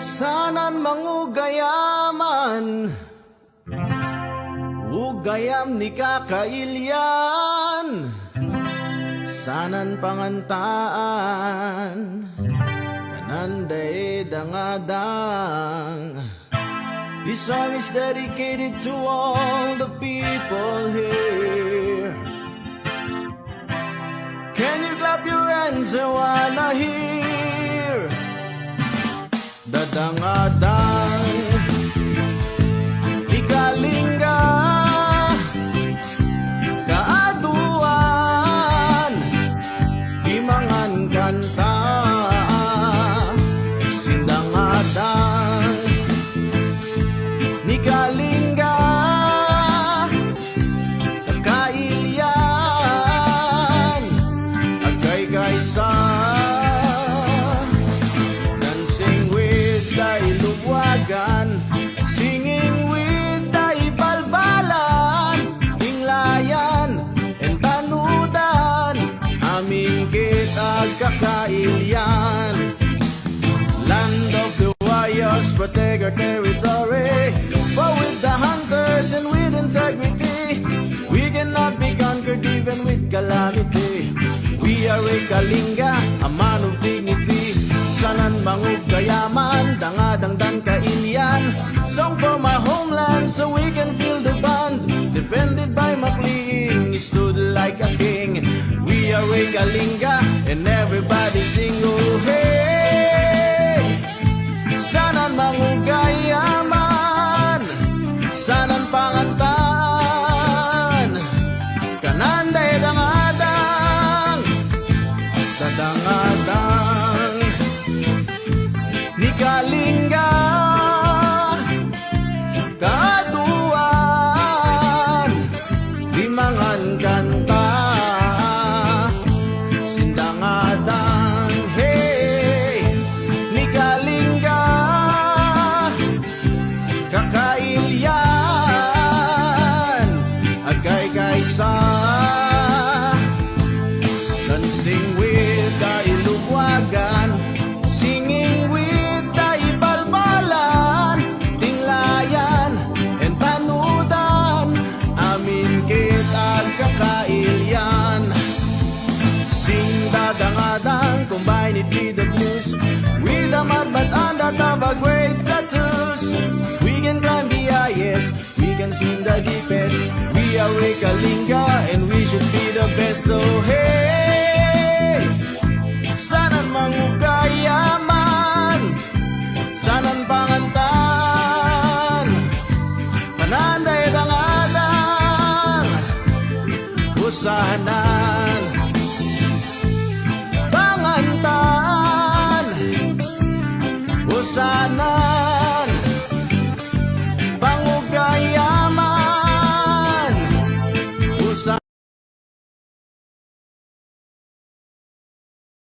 Sanan mangugayaman, ugayam ni kakailyan. Sanan pangantaan, kananday dangadang. This song is dedicated to all the people here. Can you clap your hands? I wanna hear. Dadangadang ikalingga kaaduan imangan kanta sindangadang nikalingga kakailyan agay sa singing with the balbalan, inglayan and tanudan, aming kitag kakailyan. Land of the warriors, protect our territory, for with the hunters and with integrity, we cannot be conquered even with calamity. We are a Kalinga, a man of dignity. Sanan mangugayaman, dangadangdan kailyan. Song from our homeland so we can feel the bond. Defended by Maclean, he stood like a king. We are a Kalinga and everybody sing oh hey. Sanan mangugayaman, sanan pangantan, kananday dangadang, dadangadang nikalingga kaaduan limangan kanta sindangadang hey nikalingga kakailyan agay kaysa dancing with the ilugwagan, singing with kakailyan. Sing dadangadang, combine it with the blues, with the mudbat and the tabag great tattoos. We can climb the highest, we can swim the deepest. We are a Kalinga and we should be the best. Oh hey, sanan mangugayaman, sanan pangantan, pananday dangadang, usahan na